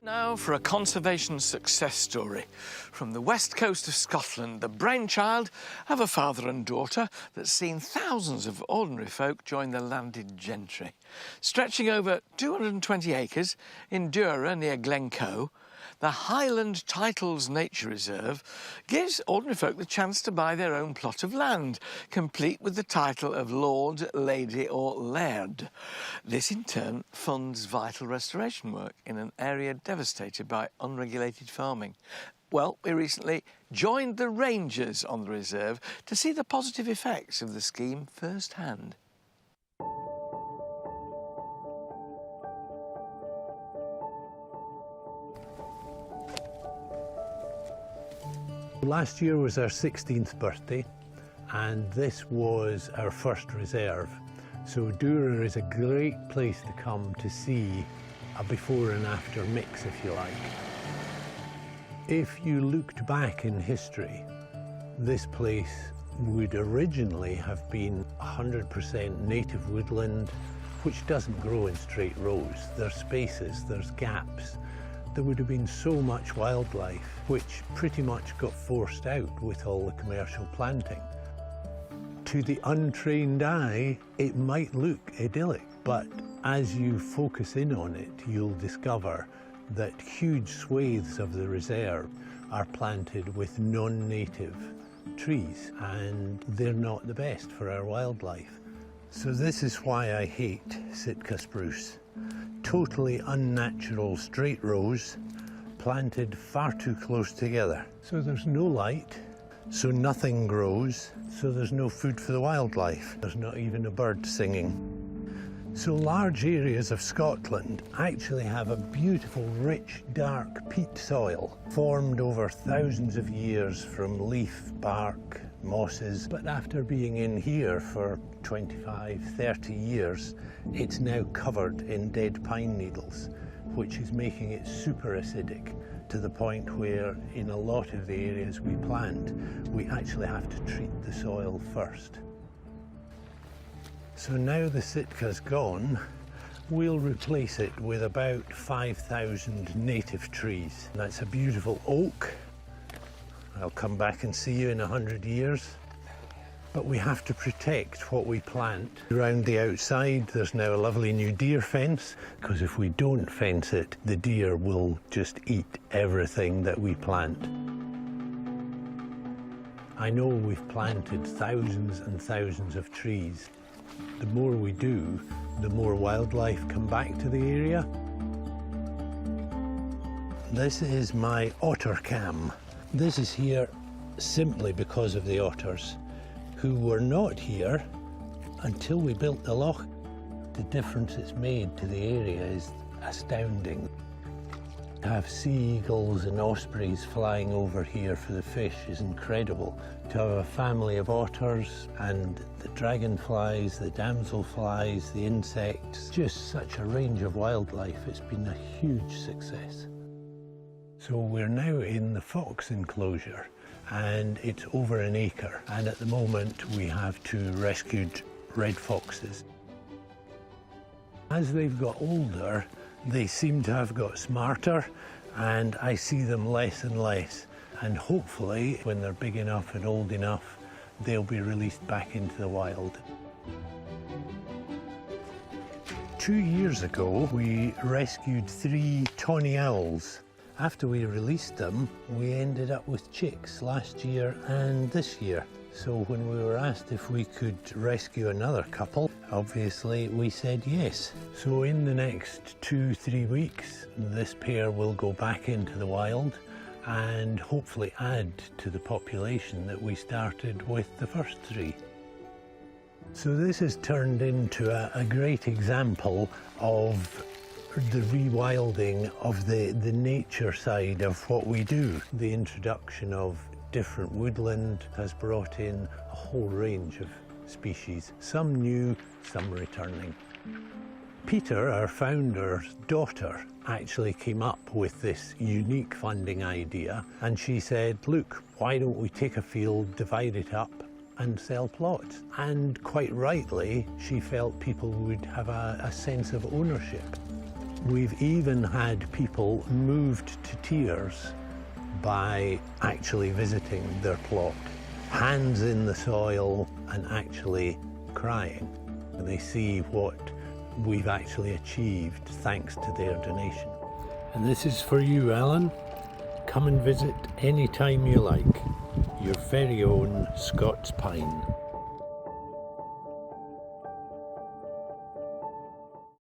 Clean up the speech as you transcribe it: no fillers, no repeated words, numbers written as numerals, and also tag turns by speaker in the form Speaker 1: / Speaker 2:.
Speaker 1: Now for a conservation success story. From the west coast of Scotland, the brainchild of a father and daughter that's seen thousands of ordinary folk join the landed gentry. Stretching over 220 acres in Dura near Glencoe, the Highland Titles Nature Reserve gives ordinary folk the chance to buy their own plot of land, complete with the title of Lord, Lady or Laird. This in turn funds vital restoration work in an area devastated by unregulated farming. Well, we recently joined the rangers on the reserve to see the positive effects of the scheme firsthand.
Speaker 2: Last year was our 16th birthday, and this was our first reserve. So Dura is a great place to come to see a before and after mix, if you like. If you looked back in history, this place would originally have been 100% native woodland, which doesn't grow in straight rows. There's spaces, there's gaps. There would have been so much wildlife, which pretty much got forced out with all the commercial planting. To the untrained eye, it might look idyllic, but as you focus in on it, you'll discover that huge swathes of the reserve are planted with non-native trees, and they're not the best for our wildlife. So this is why I hate Sitka spruce. Totally unnatural straight rows, planted far too close together. So there's no light, so nothing grows, so there's no food for the wildlife. There's not even a bird singing. So large areas of Scotland actually have a beautiful, rich, dark peat soil formed over thousands of years from leaf, bark, mosses. But after being in here for 25, 30 years, it's now covered in dead pine needles, which is making it super acidic to the point where in a lot of the areas we plant, we actually have to treat the soil first. So now the Sitka's gone, we'll replace it with about 5,000 native trees. That's a beautiful oak. I'll come back and see you in 100 years. But we have to protect what we plant. Around the outside, there's now a lovely new deer fence, because if we don't fence it, the deer will just eat everything that we plant. I know we've planted thousands and thousands of trees. The more we do, the more wildlife come back to the area. This is my otter cam. This is here simply because of the otters, who were not here until we built the loch. The difference it's made to the area is astounding. To have sea eagles and ospreys flying over here for the fish is incredible. To have a family of otters and the dragonflies, the damselflies, the insects, just such a range of wildlife, it's been a huge success. So we're now in the fox enclosure, and it's over an acre, and at the moment we have 2 rescued red foxes. As they've got older, they seem to have got smarter, and I see them less and less, and hopefully when they're big enough and old enough, they'll be released back into the wild. 2 years ago we rescued 3 tawny owls. After we released them, we ended up with chicks last year and this year. So when we were asked if we could rescue another couple, obviously we said yes. So in the next 2-3 weeks, this pair will go back into the wild and hopefully add to the population that we started with the first 3. So this has turned into a great example of the rewilding of the nature side of what we do. The introduction of different woodland has brought in a whole range of species, some new, some returning. Peter, our founder's daughter, actually came up with this unique funding idea, and she said, look, why don't we take a field, divide it up and sell plots? And quite rightly, she felt people would have a sense of ownership. We've even had people moved to tears by actually visiting their plot, hands in the soil and actually crying. And they see what we've actually achieved thanks to their donation. And this is for you, Alan. Come and visit any time you like. Your very own Scots Pine.